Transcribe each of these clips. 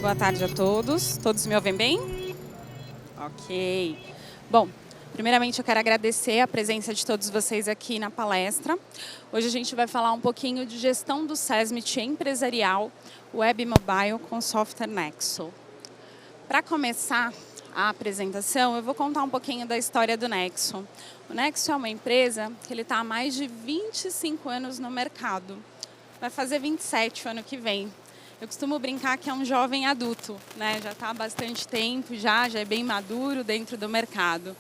boa tarde a todos. Todos me ouvem bem? Ok. Bom, primeiramente eu quero agradecer a presença de todos vocês aqui na palestra. Hoje a gente vai falar um pouquinho de gestão do SESMIT empresarial Web Mobile com software Nexo. Para começar a apresentação, eu vou contar um pouquinho da história do Nexo. O Nexo é uma empresa que está há mais de 25 anos no mercado. Vai fazer 27 o ano que vem. Eu costumo brincar que é um jovem adulto, né? Já está há bastante tempo, já é bem maduro dentro do mercado.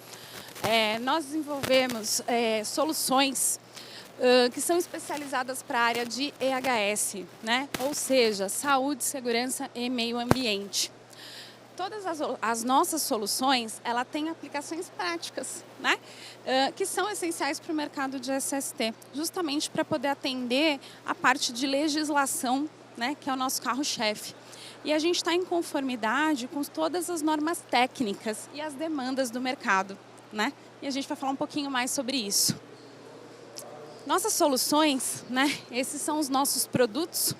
Nós desenvolvemos soluções que são especializadas para a área de EHS, né? Ou seja, saúde, segurança e meio ambiente. Todas as nossas soluções, ela tem aplicações práticas, né? Que são essenciais para o mercado de SST, justamente para poder atender a parte de legislação, né, que é o nosso carro-chefe. E a gente está em conformidade com todas as normas técnicas e as demandas do mercado, né? E a gente vai falar um pouquinho mais sobre isso. Nossas soluções, né? Esses são os nossos produtos.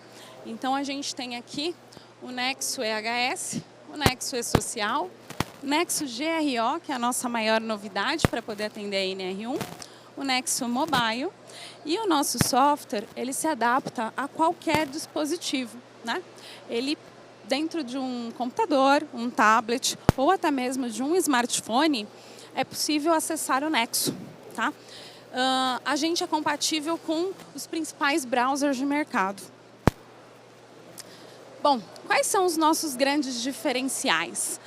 Então a gente tem aqui o Nexo EHS, o Nexo E-Social, o Nexo GRO, que é a nossa maior novidade para poder atender a NR1, o Nexo Mobile, e o nosso software, ele se adapta a qualquer dispositivo, né? Ele, dentro de um computador, um tablet ou até mesmo de um smartphone, é possível acessar o Nexo, tá? A gente é compatível com os principais browsers de mercado. Bom, quais são os nossos grandes diferenciais?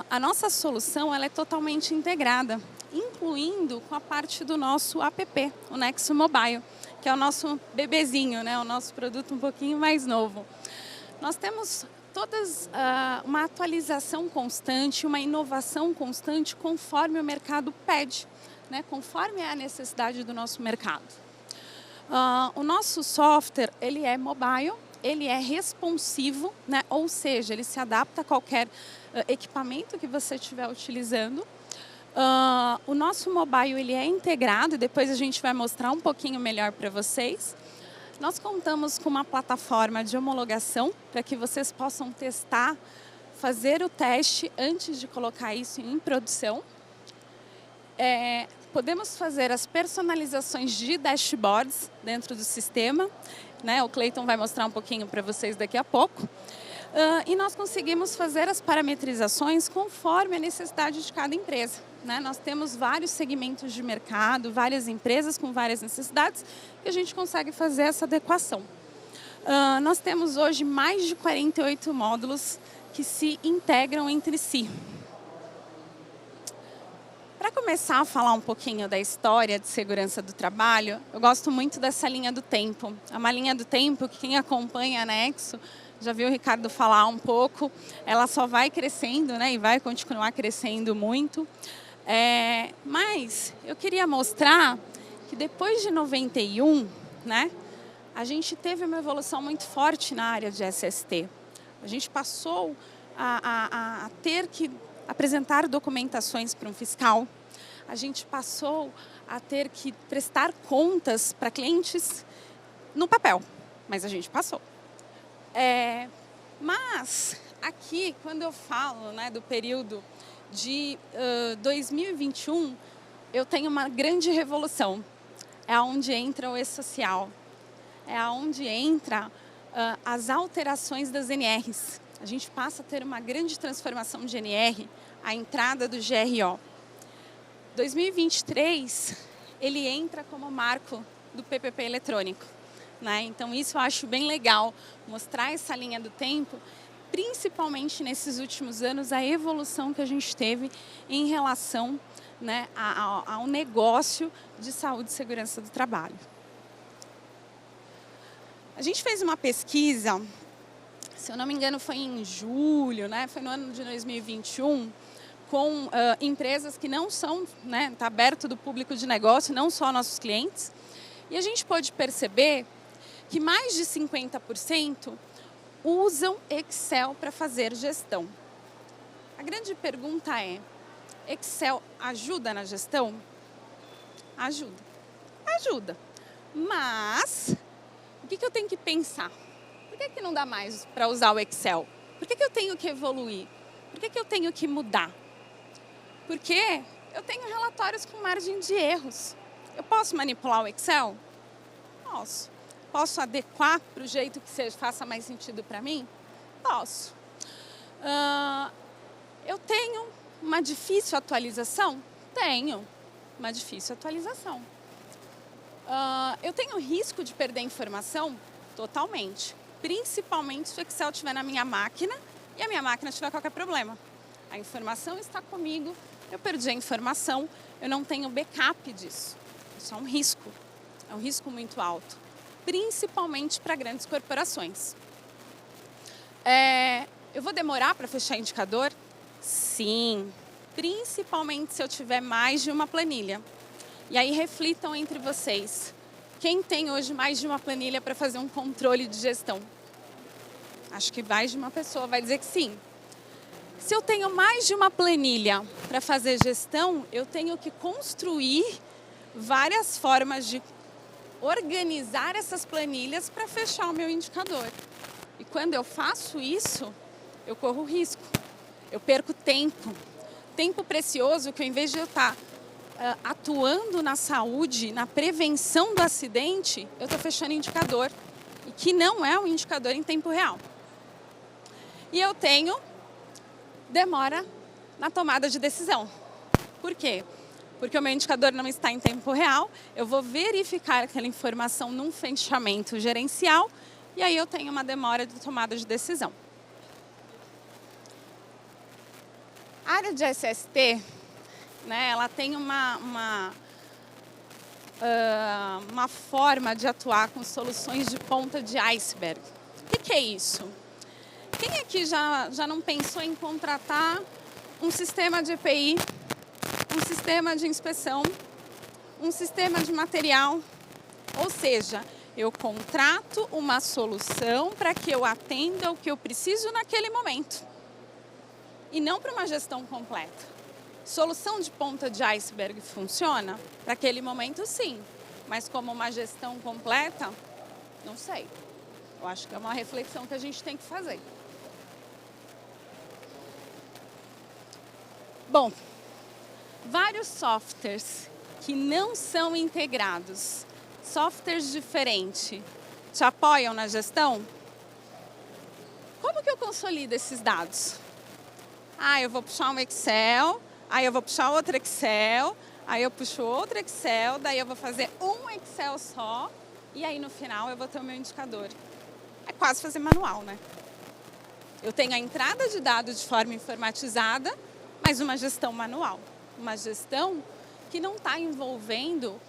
A nossa solução ela é totalmente integrada, incluindo com a parte do nosso app, o Nexo Mobile, que é o nosso bebezinho, né? O nosso produto um pouquinho mais novo. Nós temos uma atualização constante, uma inovação constante conforme o mercado pede, né? Conforme é a necessidade do nosso mercado. O nosso software ele é mobile, ele é responsivo, né? Ou seja, ele se adapta a qualquer equipamento que você estiver utilizando. O nosso mobile ele é integrado, e depois a gente vai mostrar um pouquinho melhor para vocês. Nós contamos com uma plataforma de homologação para que vocês possam testar, fazer o teste antes de colocar isso em produção. Podemos fazer as personalizações de dashboards dentro do sistema, né? O Cleiton vai mostrar um pouquinho para vocês daqui a pouco. E nós conseguimos fazer as parametrizações conforme a necessidade de cada empresa, né? Nós temos vários segmentos de mercado, várias empresas com várias necessidades e a gente consegue fazer essa adequação. Nós temos hoje mais de 48 módulos que se integram entre si. Para começar a falar um pouquinho da história de segurança do trabalho, eu gosto muito dessa linha do tempo. É uma linha do tempo que quem acompanha a Nexo já viu o Ricardo falar um pouco, ela só vai crescendo, né, e vai continuar crescendo muito. Mas eu queria mostrar que depois de 91, né, a gente teve uma evolução muito forte na área de SST. A gente passou a ter que apresentar documentações para um fiscal, a gente passou a ter que prestar contas para clientes no papel, mas a gente passou. Mas aqui, quando eu falo, né, do período de 2021, eu tenho uma grande revolução. É onde entra o E-Social, é onde entra as alterações das NRs. A gente passa a ter uma grande transformação de NR, a entrada do GRO. 2023, ele entra como marco do PPP eletrônico, né? Então, isso eu acho bem legal, mostrar essa linha do tempo, principalmente nesses últimos anos, a evolução que a gente teve em relação, né, ao negócio de saúde e segurança do trabalho. A gente fez uma pesquisa, se eu não me engano foi em julho, né, foi no ano de 2021, com empresas que não são, né, está aberto do público de negócio, não só nossos clientes, e a gente pôde perceber que mais de 50% usam Excel para fazer gestão. A grande pergunta é, Excel ajuda na gestão? Ajuda. Ajuda. Mas, o que eu tenho que pensar? Por que não dá mais para usar o Excel? Por que eu tenho que evoluir? Por que eu tenho que mudar? Porque eu tenho relatórios com margem de erros. Eu posso manipular o Excel? Posso. Posso adequar para o jeito que faça mais sentido para mim? Posso. Eu tenho uma difícil atualização? Tenho uma difícil atualização. Eu tenho risco de perder informação? Totalmente. Principalmente se o Excel estiver na minha máquina e a minha máquina tiver qualquer problema. A informação está comigo, eu perdi a informação, eu não tenho backup disso. Isso é um risco muito alto, principalmente para grandes corporações. Eu vou demorar para fechar indicador? Sim, principalmente se eu tiver mais de uma planilha. E aí reflitam entre vocês. Quem tem hoje mais de uma planilha para fazer um controle de gestão? Acho que mais de uma pessoa vai dizer que sim. Se eu tenho mais de uma planilha para fazer gestão, eu tenho que construir várias formas de organizar essas planilhas para fechar o meu indicador. E quando eu faço isso, eu corro risco. Eu perco tempo. Tempo precioso que, ao invés de eu estar atuando na saúde, na prevenção do acidente, eu estou fechando indicador, e que não é um indicador em tempo real. E eu tenho demora na tomada de decisão. Por quê? Porque o meu indicador não está em tempo real, eu vou verificar aquela informação num fechamento gerencial, e aí eu tenho uma demora de tomada de decisão. A área de SST, né, ela tem uma forma de atuar com soluções de ponta de iceberg. O que é isso? Quem aqui já não pensou em contratar um sistema de EPI, um sistema de inspeção, um sistema de material? Ou seja, eu contrato uma solução para que eu atenda o que eu preciso naquele momento. E não para uma gestão completa. Solução de ponta de iceberg funciona? Para aquele momento, sim. Mas como uma gestão completa, não sei. Eu acho que é uma reflexão que a gente tem que fazer. Bom, vários softwares que não são integrados, softwares diferentes, te apoiam na gestão? Como que eu consolido esses dados? Eu vou puxar um Excel, aí eu vou puxar outro Excel, aí eu puxo outro Excel, daí eu vou fazer um Excel só, e aí no final eu vou ter o meu indicador. É quase fazer manual, né? Eu tenho a entrada de dados de forma informatizada, mas uma gestão manual. Uma gestão que não está envolvendo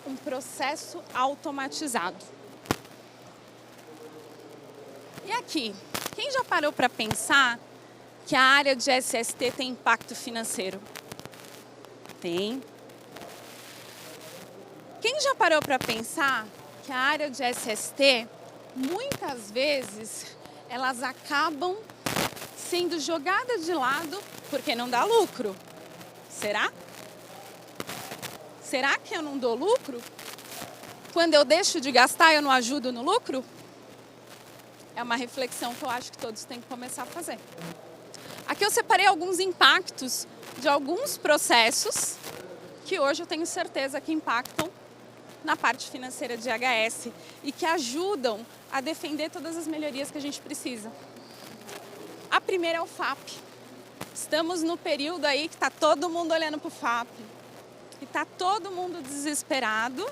um processo automatizado. E aqui, quem já parou para pensar que a área de SST tem impacto financeiro? Tem. Quem já parou para pensar que a área de SST, muitas vezes, elas acabam sendo jogadas de lado porque não dá lucro? Será? Será que eu não dou lucro? Quando eu deixo de gastar, eu não ajudo no lucro? É uma reflexão que eu acho que todos têm que começar a fazer. Aqui eu separei alguns impactos de alguns processos que hoje eu tenho certeza que impactam na parte financeira de IHS e que ajudam a defender todas as melhorias que a gente precisa. A primeira é o FAP. Estamos no período aí que está todo mundo olhando para o FAP. E está todo mundo desesperado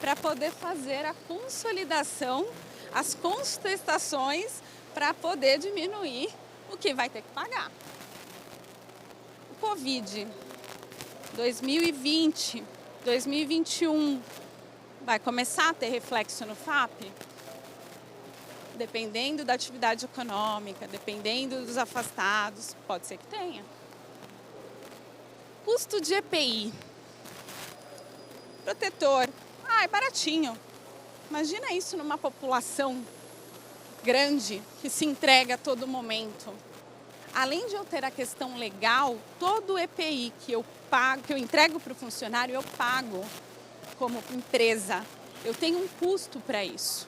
para poder fazer a consolidação, as contestações para poder diminuir o que vai ter que pagar. O Covid 2020, 2021 vai começar a ter reflexo no FAP? Dependendo da atividade econômica, dependendo dos afastados, pode ser que tenha. Custo de EPI. Protetor. É baratinho. Imagina isso numa população grande que se entrega a todo momento. Além de eu ter a questão legal, todo o EPI que eu pago, que eu entrego para o funcionário, eu pago como empresa. Eu tenho um custo para isso.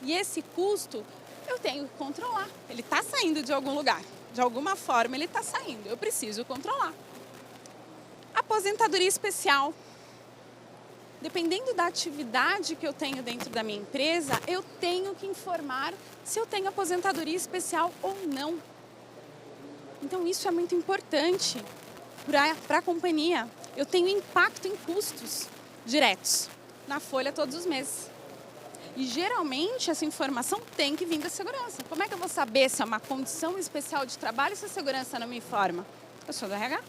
E esse custo eu tenho que controlar. Ele está saindo de algum lugar. De alguma forma ele está saindo. Eu preciso controlar. Aposentadoria especial. Dependendo da atividade que eu tenho dentro da minha empresa, eu tenho que informar se eu tenho aposentadoria especial ou não. Então isso é muito importante para a companhia. Eu tenho impacto em custos diretos na folha todos os meses. E geralmente essa informação tem que vir da segurança. Como é que eu vou saber se é uma condição especial de trabalho se a segurança não me informa? Eu sou do RH.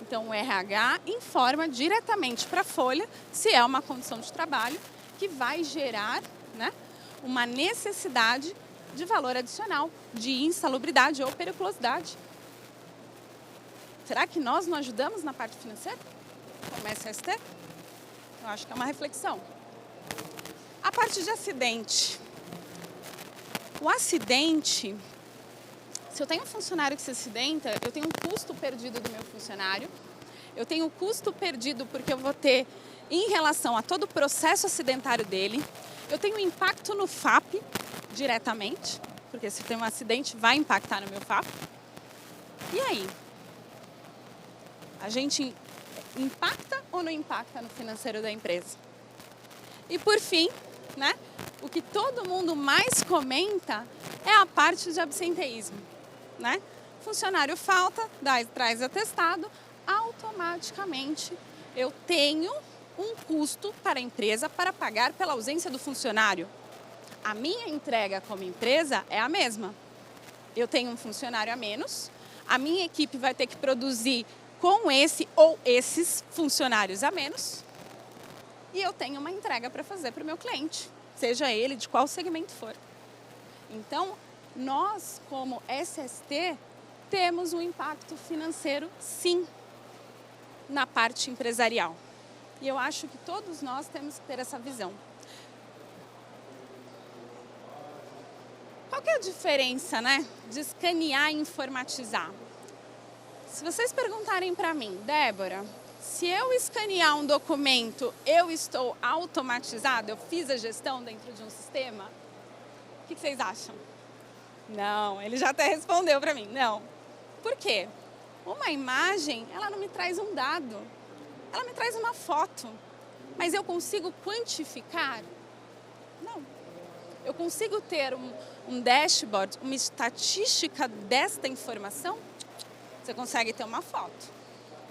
Então o RH informa diretamente para a folha se é uma condição de trabalho que vai gerar, né, uma necessidade de valor adicional, de insalubridade ou periculosidade. Será que nós não ajudamos na parte financeira, como SST? Eu acho que é uma reflexão. A parte de acidente. O acidente, se eu tenho um funcionário que se acidenta, eu tenho um custo perdido do meu funcionário, eu tenho um custo perdido porque eu vou ter em relação a todo o processo acidentário dele, eu tenho um impacto no FAP diretamente, porque se tem um acidente vai impactar no meu FAP. E aí? A gente impacta ou não impacta no financeiro da empresa? E por fim, né, o que todo mundo mais comenta é a parte de absenteísmo, né? Funcionário falta, traz atestado, automaticamente eu tenho um custo para a empresa para pagar pela ausência do funcionário. A minha entrega como empresa é a mesma. Eu tenho um funcionário a menos, a minha equipe vai ter que produzir com esse ou esses funcionários a menos, e eu tenho uma entrega para fazer para o meu cliente, seja ele de qual segmento for. Então, nós, como SST, temos um impacto financeiro, sim, na parte empresarial. E eu acho que todos nós temos que ter essa visão. Qual que é a diferença, né, de escanear e informatizar? Se vocês perguntarem para mim, Débora, se eu escanear um documento, eu estou automatizado? Eu fiz a gestão dentro de um sistema? O que vocês acham? Não, ele já até respondeu para mim, não. Por quê? Uma imagem, ela não me traz um dado, ela me traz uma foto. Mas eu consigo quantificar? Não. Eu consigo ter um dashboard, uma estatística desta informação? Você consegue ter uma foto.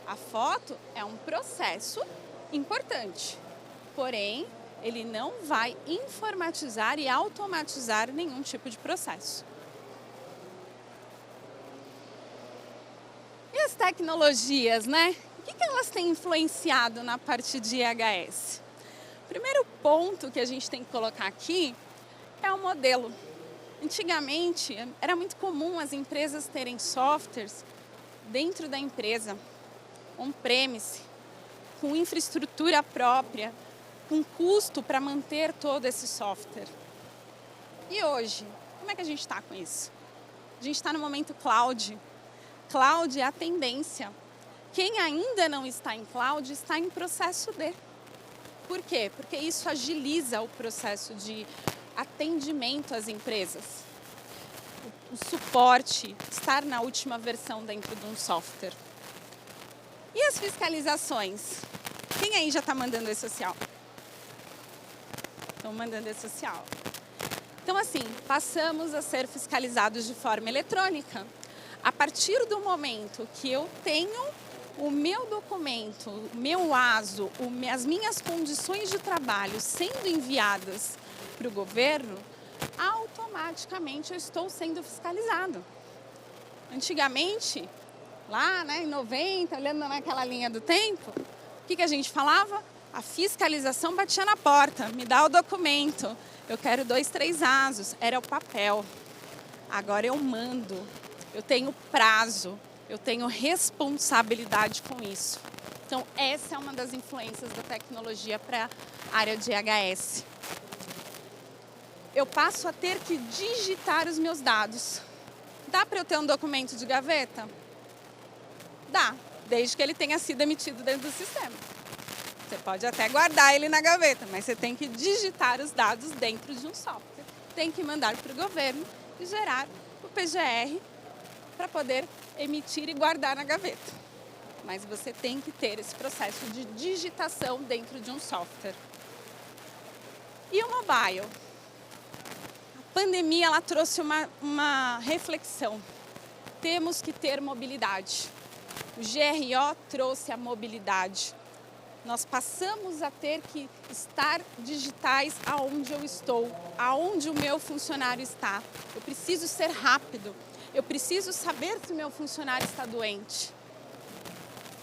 A foto é um processo importante, porém, ele não vai informatizar e automatizar nenhum tipo de processo. E as tecnologias, né? O que elas têm influenciado na parte de IHS? O primeiro ponto que a gente tem que colocar aqui é o modelo. Antigamente, era muito comum as empresas terem softwares dentro da empresa, on-premise, com infraestrutura própria, com custo para manter todo esse software. E hoje, como é que a gente está com isso? A gente está no momento cloud. Cloud é a tendência. Quem ainda não está em cloud está em processo de. Por quê? Porque isso agiliza o processo de atendimento às empresas. O suporte, estar na última versão dentro de um software. E as fiscalizações? Quem aí já está mandando e-social? Estão mandando e-social. Então, assim, passamos a ser fiscalizados de forma eletrônica. A partir do momento que eu tenho o meu documento, o meu ASO, as minhas condições de trabalho sendo enviadas para o governo, automaticamente eu estou sendo fiscalizado. Antigamente, lá, né, em 90, olhando naquela linha do tempo, o que a gente falava? A fiscalização batia na porta, me dá o documento, eu quero 2, 3 ASOs, era o papel. Agora eu mando, eu tenho prazo, eu tenho responsabilidade com isso. Então, essa é uma das influências da tecnologia para a área de IHS. Eu passo a ter que digitar os meus dados. Dá para eu ter um documento de gaveta? Dá, desde que ele tenha sido emitido dentro do sistema. Você pode até guardar ele na gaveta, mas você tem que digitar os dados dentro de um software. tem que mandar para o governo e gerar o PGR para poder emitir e guardar na gaveta. Mas você tem que ter esse processo de digitação dentro de um software. E o mobile? A pandemia ela trouxe uma reflexão. Temos que ter mobilidade. O GRO trouxe a mobilidade. Nós passamos a ter que estar digitais aonde eu estou, aonde o meu funcionário está. Eu preciso ser rápido. Eu preciso saber se o meu funcionário está doente.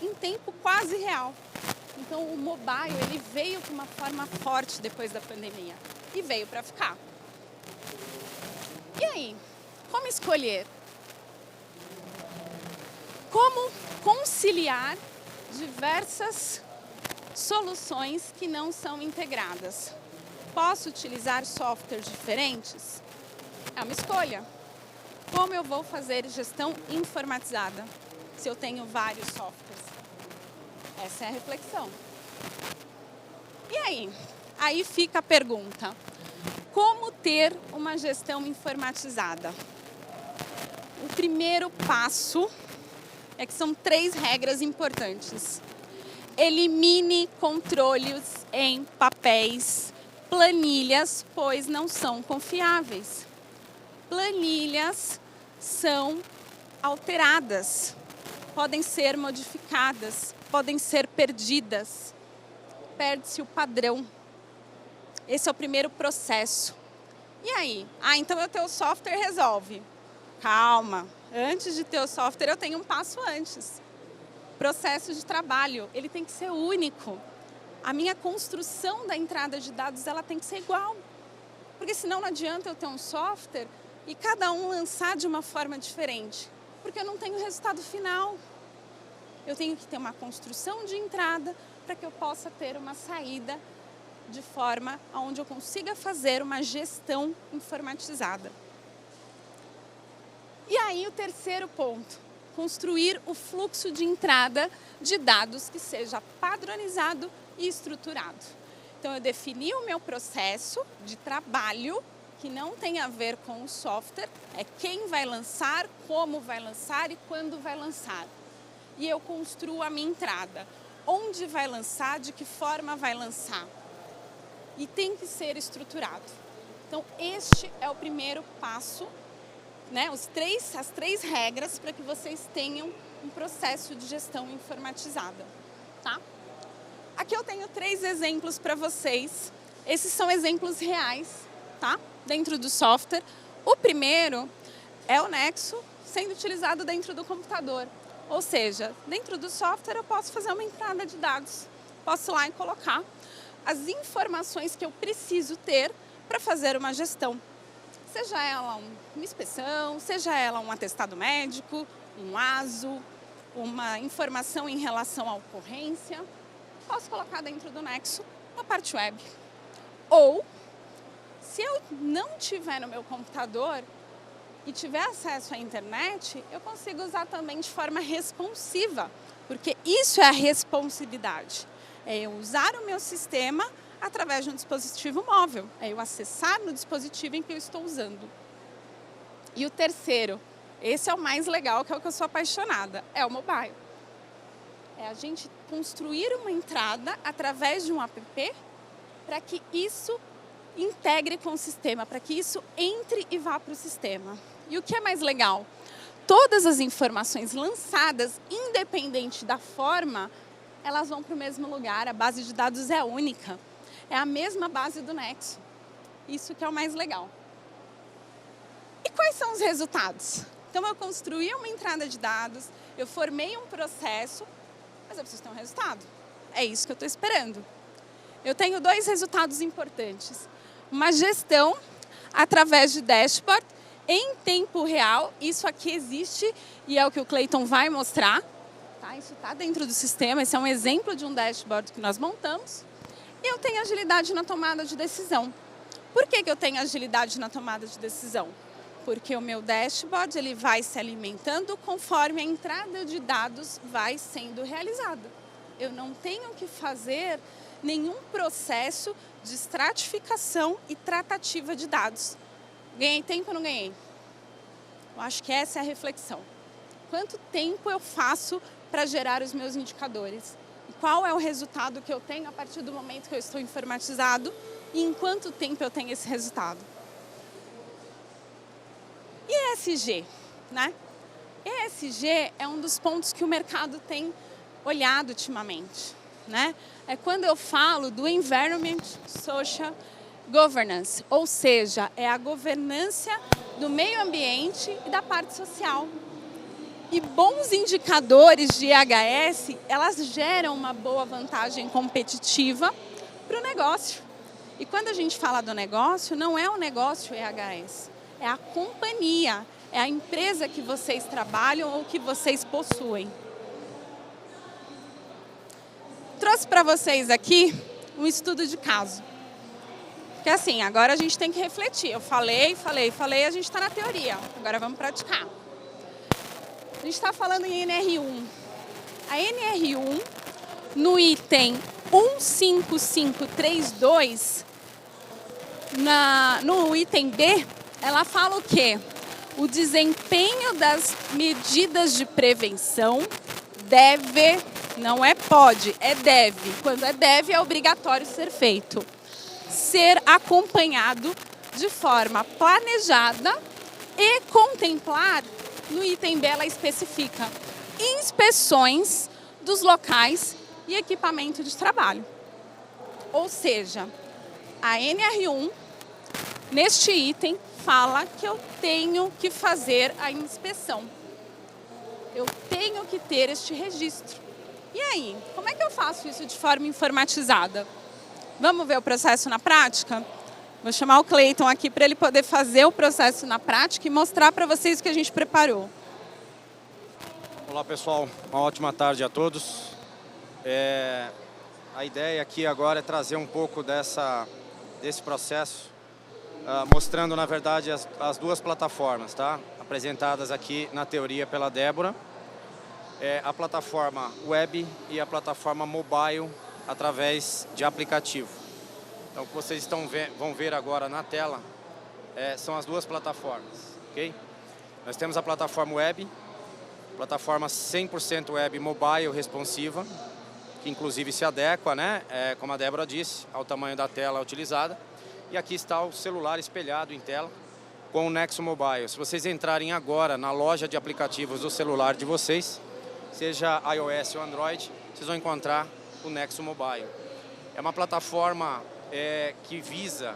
Em tempo quase real. Então o mobile ele veio com uma forma forte depois da pandemia e veio para ficar. E aí, como escolher? Como conciliar diversas soluções que não são integradas? Posso utilizar softwares diferentes? É uma escolha. Como eu vou fazer gestão informatizada se eu tenho vários softwares? Essa é a reflexão. E aí? Aí fica a pergunta: como ter uma gestão informatizada? O primeiro passo é que são 3 regras importantes. Elimine controles em papéis, planilhas, pois não são confiáveis. Planilhas são alteradas, podem ser modificadas, podem ser perdidas. Perde-se o padrão. Esse é o primeiro processo. E aí? Então eu tenho o software resolve. Calma. Antes de ter o software, eu tenho um passo antes. Processo de trabalho, ele tem que ser único. A minha construção da entrada de dados, ela tem que ser igual. Porque senão não adianta eu ter um software e cada um lançar de uma forma diferente. Porque eu não tenho resultado final. Eu tenho que ter uma construção de entrada para que eu possa ter uma saída de forma onde eu consiga fazer uma gestão informatizada. E aí o terceiro ponto, construir o fluxo de entrada de dados que seja padronizado e estruturado. Então eu defini o meu processo de trabalho, que não tem a ver com o software, é quem vai lançar, como vai lançar e quando vai lançar. E eu construo a minha entrada, onde vai lançar, de que forma vai lançar. E tem que ser estruturado. Então este é o primeiro passo, né? As três regras para que vocês tenham um processo de gestão informatizada, tá? Aqui eu tenho 3 exemplos para vocês. Esses são exemplos reais, tá? Dentro do software. O primeiro é o Nexo sendo utilizado dentro do computador. Ou seja, dentro do software eu posso fazer uma entrada de dados. Posso ir lá e colocar as informações que eu preciso ter para fazer uma gestão. Seja ela uma inspeção, seja ela um atestado médico, um ASO, uma informação em relação à ocorrência, posso colocar dentro do Nexo na parte web. Ou, se eu não tiver no meu computador e tiver acesso à internet, eu consigo usar também de forma responsiva, porque isso é a responsividade. É eu usar o meu sistema através de um dispositivo móvel. É eu acessar no dispositivo em que eu estou usando. E o terceiro, esse é o mais legal, que é o que eu sou apaixonada, é o mobile. É a gente construir uma entrada através de um app para que isso integre com o sistema, para que isso entre e vá para o sistema. E o que é mais legal? Todas as informações lançadas, independente da forma, elas vão para o mesmo lugar, a base de dados é única. É a mesma base do Nexo. Isso que é o mais legal. E quais são os resultados? Então eu construí uma entrada de dados, eu formei um processo, mas eu preciso ter um resultado. É isso que eu estou esperando. Eu tenho 2 resultados importantes. Uma gestão através de dashboard em tempo real. Isso aqui existe e é o que o Cleiton vai mostrar. Tá? Isso está dentro do sistema, esse é um exemplo de um dashboard que nós montamos. E eu tenho agilidade na tomada de decisão. Por que eu tenho agilidade na tomada de decisão? Porque o meu dashboard ele vai se alimentando conforme a entrada de dados vai sendo realizada. Eu não tenho que fazer nenhum processo de estratificação e tratativa de dados. Ganhei tempo ou não ganhei? Eu acho que essa é a reflexão. Quanto tempo eu faço para gerar os meus indicadores? E qual é o resultado que eu tenho a partir do momento que eu estou informatizado? E em quanto tempo eu tenho esse resultado? E ESG, né? ESG é um dos pontos que o mercado tem olhado ultimamente, né? É quando eu falo do Environment Social Governance, ou seja, é a governança do meio ambiente e da parte social. E bons indicadores de EHS, elas geram uma boa vantagem competitiva para o negócio. E quando a gente fala do negócio, não é o negócio EHS, é a companhia, é a empresa que vocês trabalham ou que vocês possuem. Trouxe para vocês aqui um estudo de caso. Porque assim, agora a gente tem que refletir. Eu falei, a gente está na teoria. Agora vamos praticar. A gente está falando em NR1. A NR1, no item 15532, no item B, ela fala o quê? O desempenho das medidas de prevenção deve, não é pode, é deve. Quando é deve, é obrigatório ser feito. Ser acompanhado de forma planejada e contemplar, no item B ela especifica, inspeções dos locais e equipamento de trabalho. Ou seja, a NR1, neste item, fala que eu tenho que fazer a inspeção. Eu tenho que ter este registro. E aí, como é que eu faço isso de forma informatizada? Vamos ver o processo na prática? Vou chamar o Cleiton aqui para ele poder fazer o processo na prática e mostrar para vocês o que a gente preparou. Olá pessoal, uma ótima tarde a todos. A ideia aqui agora é trazer um pouco desse processo, mostrando na verdade as duas plataformas, tá? Apresentadas aqui na teoria pela Débora. A plataforma web e a plataforma mobile através de aplicativo. Então, o que vocês vão ver agora na tela são as duas plataformas, ok? Nós temos a plataforma web, plataforma 100% web mobile responsiva, que inclusive se adequa, né, como a Débora disse, ao tamanho da tela utilizada. E aqui está o celular espelhado em tela com o Nexo Mobile. Se vocês entrarem agora na loja de aplicativos do celular de vocês, seja iOS ou Android, vocês vão encontrar o Nexo Mobile. É uma plataforma que visa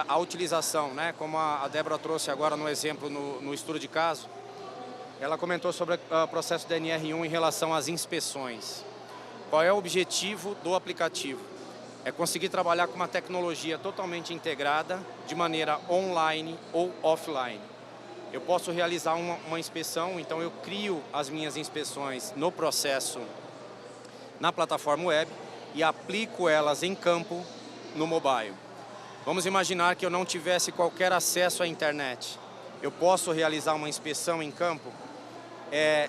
a utilização, né? Como a Débora trouxe agora no exemplo, no estudo de caso, ela comentou sobre o processo da NR1 em relação às inspeções. Qual é o objetivo do aplicativo? É conseguir trabalhar com uma tecnologia totalmente integrada, de maneira online ou offline. Eu posso realizar uma inspeção, então eu crio as minhas inspeções no processo, na plataforma web, e aplico elas em campo no mobile. Vamos imaginar que eu não tivesse qualquer acesso à internet. Eu posso realizar uma inspeção em campo,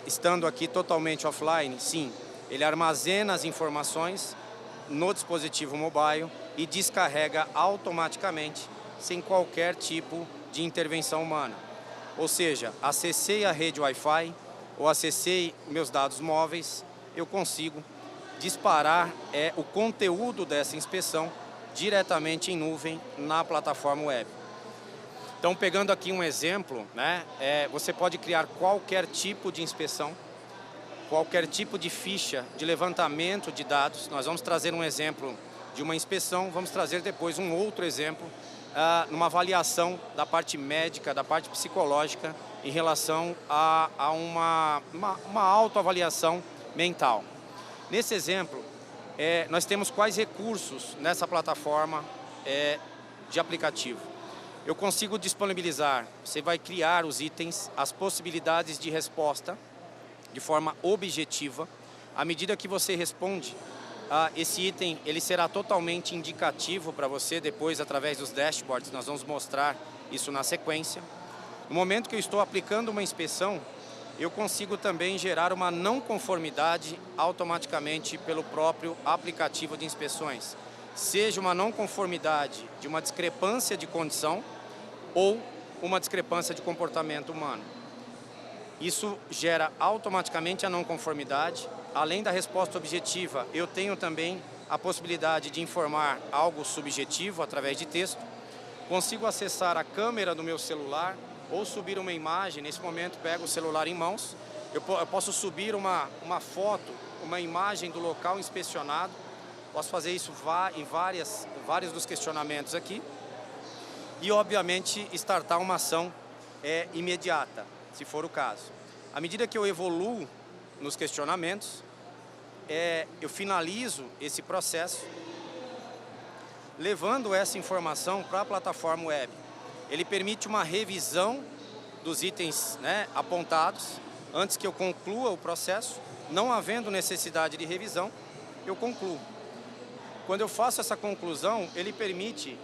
estando aqui totalmente offline? Sim. Ele armazena as informações no dispositivo mobile e descarrega automaticamente, sem qualquer tipo de intervenção humana. Ou seja, acessei a rede Wi-Fi ou acessei meus dados móveis, eu consigo disparar o conteúdo dessa inspeção diretamente em nuvem na plataforma web. Então, pegando aqui um exemplo, né, você pode criar qualquer tipo de inspeção, qualquer tipo de ficha de levantamento de dados. Nós vamos trazer um exemplo de uma inspeção, vamos trazer depois um outro exemplo, numa avaliação da parte médica, da parte psicológica, em relação a uma autoavaliação mental. Nesse exemplo, nós temos quais recursos nessa plataforma de aplicativo. Eu consigo disponibilizar, você vai criar os itens, as possibilidades de resposta de forma objetiva. À medida que você responde, esse item ele será totalmente indicativo para você depois através dos dashboards. Nós vamos mostrar isso na sequência. No momento que eu estou aplicando uma inspeção, eu consigo também gerar uma não conformidade automaticamente pelo próprio aplicativo de inspeções. Seja uma não conformidade de uma discrepância de condição ou uma discrepância de comportamento humano. Isso gera automaticamente a não conformidade. Além da resposta objetiva, eu tenho também a possibilidade de informar algo subjetivo através de texto. Consigo acessar a câmera do meu celular ou subir uma imagem. Nesse momento, pego o celular em mãos. Eu posso subir uma foto, uma imagem do local inspecionado. Posso fazer isso em vários dos questionamentos aqui. E, obviamente, startar uma ação imediata, se for o caso. À medida que eu evoluo nos questionamentos, eu finalizo esse processo, levando essa informação para a plataforma web. Ele permite uma revisão dos itens, né, apontados, antes que eu conclua o processo. Não havendo necessidade de revisão, eu concluo. Quando eu faço essa conclusão, ele permite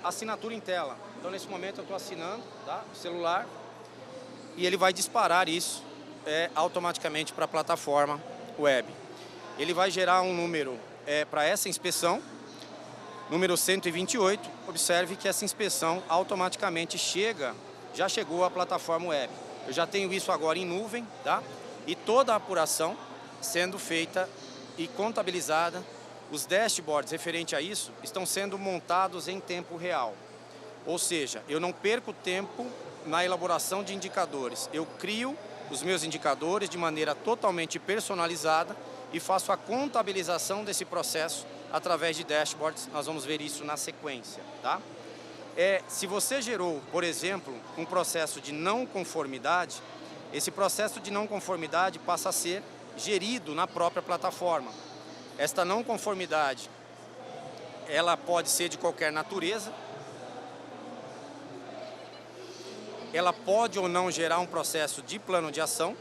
assinatura em tela. Então, nesse momento, eu estou assinando, tá, o celular, e ele vai disparar isso automaticamente para a plataforma web. Ele vai gerar um número para essa inspeção, número 128. Observe que essa inspeção automaticamente já chegou à plataforma web. Eu já tenho isso agora em nuvem, tá? E toda a apuração sendo feita e contabilizada. Os dashboards referentes a isso estão sendo montados em tempo real. Ou seja, eu não perco tempo na elaboração de indicadores. Eu crio os meus indicadores de maneira totalmente personalizada e faço a contabilização desse processo através de dashboards. Nós vamos ver isso na sequência, tá? Se você gerou, por exemplo, um processo de não conformidade, esse processo de não conformidade passa a ser gerido na própria plataforma. Esta não conformidade, ela pode ser de qualquer natureza, ela pode ou não gerar um processo de plano de ação.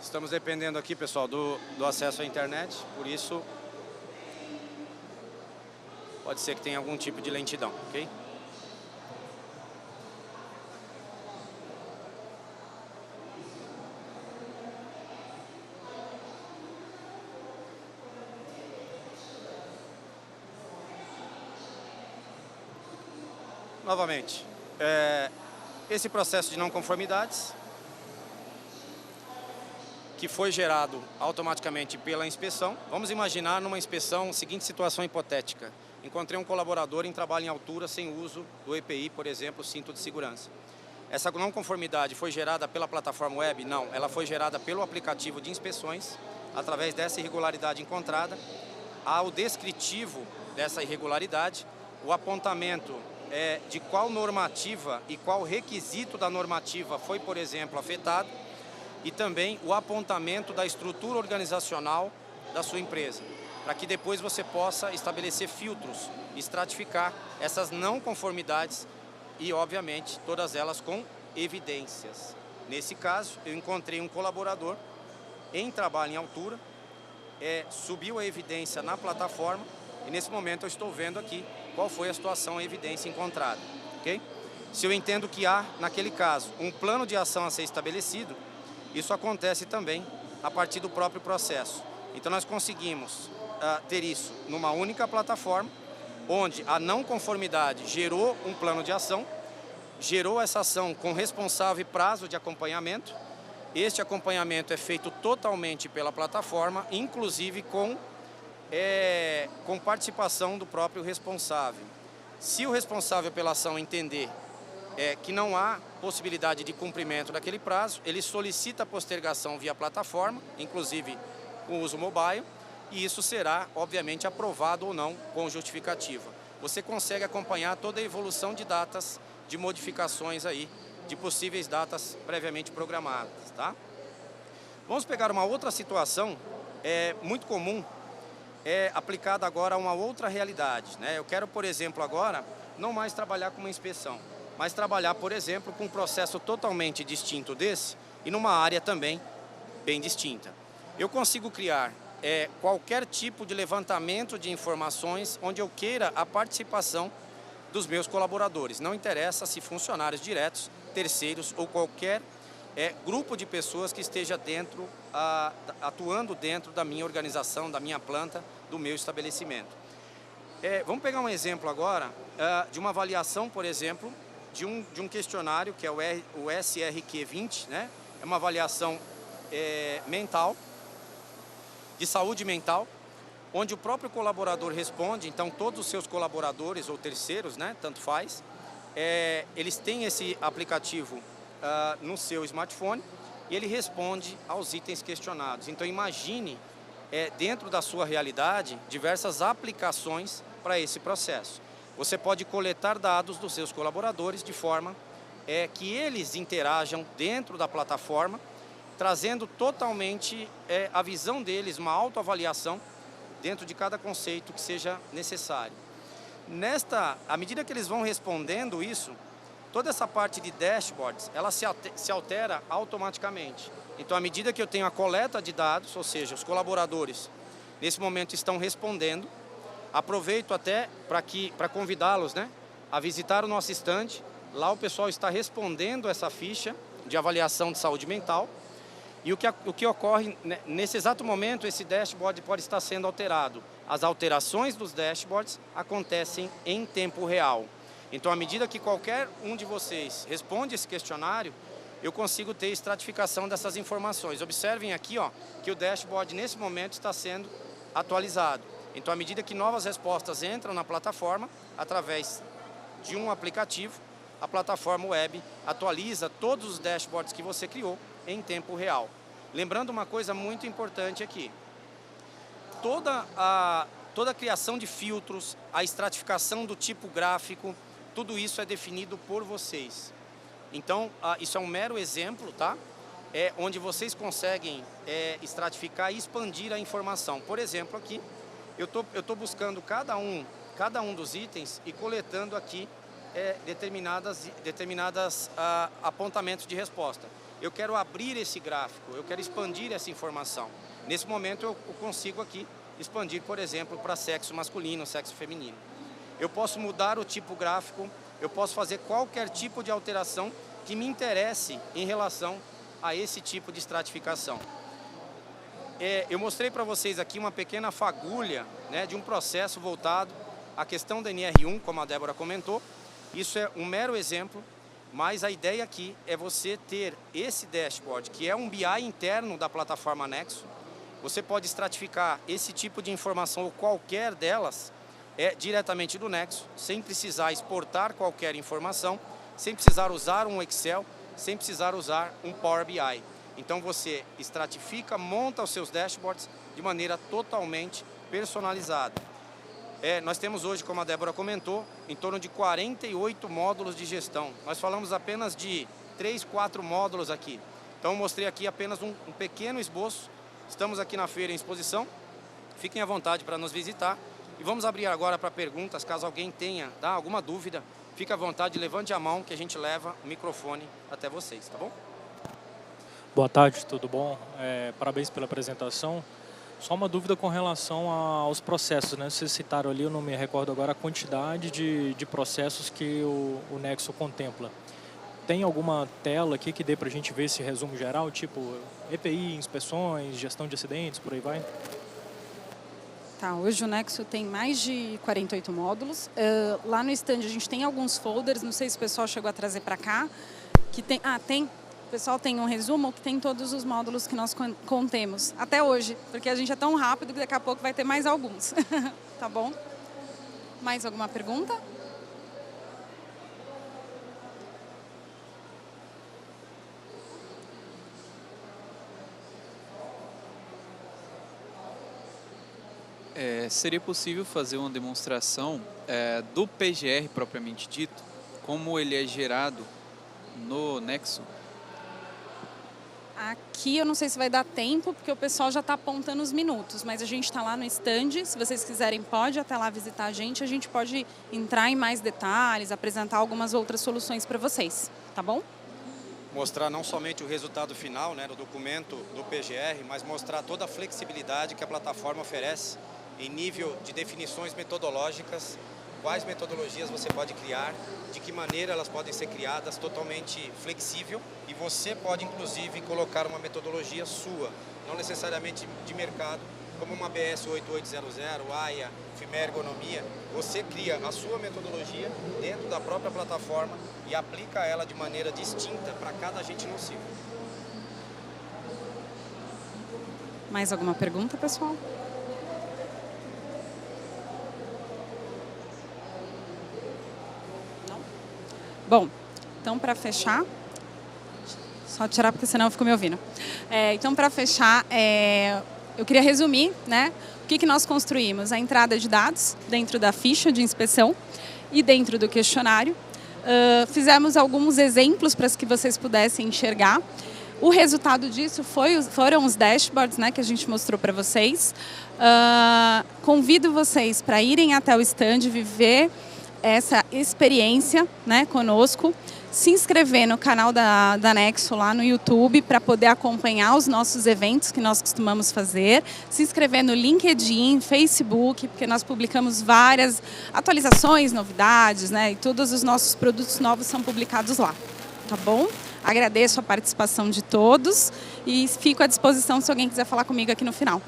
Estamos dependendo aqui, pessoal, do acesso à internet, por isso pode ser que tenha algum tipo de lentidão, ok? Novamente, esse processo de não conformidades, que foi gerado automaticamente pela inspeção. Vamos imaginar numa inspeção, seguinte situação hipotética. Encontrei um colaborador em trabalho em altura sem uso do EPI, por exemplo, cinto de segurança. Essa não conformidade foi gerada pela plataforma web? Não, ela foi gerada pelo aplicativo de inspeções, através dessa irregularidade encontrada. Ao descritivo dessa irregularidade, o apontamento de qual normativa e qual requisito da normativa foi, por exemplo, afetado, e também o apontamento da estrutura organizacional da sua empresa, para que depois você possa estabelecer filtros, estratificar essas não conformidades e, obviamente, todas elas com evidências. Nesse caso, eu encontrei um colaborador em trabalho em altura, subiu a evidência na plataforma e, nesse momento, eu estou vendo aqui qual foi a situação, a evidência encontrada, ok? Se eu entendo que há, naquele caso, um plano de ação a ser estabelecido, isso acontece também a partir do próprio processo. Então, nós conseguimos ter isso numa única plataforma, onde a não conformidade gerou um plano de ação, gerou essa ação com responsável e prazo de acompanhamento. Este acompanhamento é feito totalmente pela plataforma, inclusive com participação do próprio responsável. Se o responsável pela ação entender que não há possibilidade de cumprimento daquele prazo, ele solicita a postergação via plataforma, inclusive com uso mobile, e isso será, obviamente, aprovado ou não com justificativa. Você consegue acompanhar toda a evolução de datas, de modificações aí, de possíveis datas previamente programadas, tá? Vamos pegar uma outra situação muito comum, aplicada agora a uma outra realidade, né? Eu quero, por exemplo, agora, não mais trabalhar com uma inspeção, mas trabalhar, por exemplo, com um processo totalmente distinto desse e numa área também bem distinta. Eu consigo criar qualquer tipo de levantamento de informações onde eu queira a participação dos meus colaboradores. Não interessa se funcionários diretos, terceiros ou qualquer grupo de pessoas que esteja dentro, atuando dentro da minha organização, da minha planta, do meu estabelecimento. Vamos pegar um exemplo agora de uma avaliação, por exemplo, de um questionário que é o SRQ20, né? É uma avaliação mental, de saúde mental, onde o próprio colaborador responde. Então todos os seus colaboradores ou terceiros, né, tanto faz, eles têm esse aplicativo no seu smartphone e ele responde aos itens questionados. Então imagine, dentro da sua realidade, diversas aplicações para esse processo. Você pode coletar dados dos seus colaboradores de forma que eles interajam dentro da plataforma, trazendo totalmente a visão deles, uma autoavaliação dentro de cada conceito que seja necessário. À medida que eles vão respondendo isso, toda essa parte de dashboards, ela se altera automaticamente. Então, à medida que eu tenho a coleta de dados, ou seja, os colaboradores, nesse momento estão respondendo, aproveito até para convidá-los, né, a visitar o nosso stand. Lá o pessoal está respondendo essa ficha de avaliação de saúde mental. E o que ocorre, nesse exato momento, esse dashboard pode estar sendo alterado. As alterações dos dashboards acontecem em tempo real. Então, à medida que qualquer um de vocês responde esse questionário, eu consigo ter estratificação dessas informações. Observem aqui, ó, que o dashboard, nesse momento, está sendo atualizado. Então, à medida que novas respostas entram na plataforma, através de um aplicativo, a plataforma web atualiza todos os dashboards que você criou em tempo real. Lembrando uma coisa muito importante aqui, toda a criação de filtros, a estratificação do tipo gráfico, tudo isso é definido por vocês. Então, isso é um mero exemplo, tá? Onde vocês conseguem estratificar e expandir a informação. Por exemplo, aqui, eu tô buscando cada um dos itens e coletando aqui determinadas apontamentos de resposta. Eu quero abrir esse gráfico, eu quero expandir essa informação. Nesse momento eu consigo aqui expandir, por exemplo, para sexo masculino, sexo feminino. Eu posso mudar o tipo gráfico, eu posso fazer qualquer tipo de alteração que me interesse em relação a esse tipo de estratificação. Eu mostrei para vocês aqui uma pequena fagulha, né, de um processo voltado à questão da NR1, como a Débora comentou. Isso é um mero exemplo, mas a ideia aqui é você ter esse dashboard, que é um BI interno da plataforma Nexo. Você pode estratificar esse tipo de informação ou qualquer delas diretamente do Nexo, sem precisar exportar qualquer informação, sem precisar usar um Excel, sem precisar usar um Power BI. Então você estratifica, monta os seus dashboards de maneira totalmente personalizada. Nós temos hoje, como a Débora comentou, em torno de 48 módulos de gestão. Nós falamos apenas de 3, 4 módulos aqui. Então eu mostrei aqui apenas um pequeno esboço. Estamos aqui na feira em exposição. Fiquem à vontade para nos visitar. E vamos abrir agora para perguntas, caso alguém tenha alguma dúvida. Fique à vontade, levante a mão que a gente leva o microfone até vocês, tá bom? Boa tarde, tudo bom? Parabéns pela apresentação. Só uma dúvida com relação aos processos, né? Vocês citaram ali, eu não me recordo agora, a quantidade de processos que o Nexo contempla. Tem alguma tela aqui que dê para a gente ver esse resumo geral, tipo EPI, inspeções, gestão de acidentes, por aí vai? Tá, hoje o Nexo tem mais de 48 módulos. Lá no stand a gente tem alguns folders, não sei se o pessoal chegou a trazer para cá. Que tem, tem. O pessoal tem um resumo que tem todos os módulos que nós contemos, até hoje, porque a gente é tão rápido que daqui a pouco vai ter mais alguns. Tá bom? Mais alguma pergunta? Seria possível fazer uma demonstração do PGR propriamente dito, como ele é gerado no Nexo? Aqui eu não sei se vai dar tempo, porque o pessoal já está apontando os minutos, mas a gente está lá no stand, se vocês quiserem pode até lá visitar a gente pode entrar em mais detalhes, apresentar algumas outras soluções para vocês, tá bom? Mostrar não somente o resultado final, né, do documento do PGR, mas mostrar toda a flexibilidade que a plataforma oferece em nível de definições metodológicas quais metodologias você pode criar, de que maneira elas podem ser criadas, totalmente flexível, e você pode inclusive colocar uma metodologia sua, não necessariamente de mercado, como uma BS 8800, AIA, FIMER Ergonomia. Você cria a sua metodologia dentro da própria plataforma e aplica ela de maneira distinta para cada agente nocivo. Mais alguma pergunta, pessoal? Não? Bom, então para fechar, só tirar porque senão eu fico me ouvindo. Então para fechar, eu queria resumir, né, o que nós construímos. A entrada de dados dentro da ficha de inspeção e dentro do questionário. Fizemos alguns exemplos para que vocês pudessem enxergar. O resultado disso foram os dashboards, né, que a gente mostrou para vocês. Convido vocês para irem até o stand, viver essa experiência, né, conosco. Se inscrever no canal da Nexo lá no YouTube para poder acompanhar os nossos eventos que nós costumamos fazer. Se inscrever no LinkedIn, Facebook, porque nós publicamos várias atualizações, novidades, né? E todos os nossos produtos novos são publicados lá, tá bom? Agradeço a participação de todos e fico à disposição se alguém quiser falar comigo aqui no final.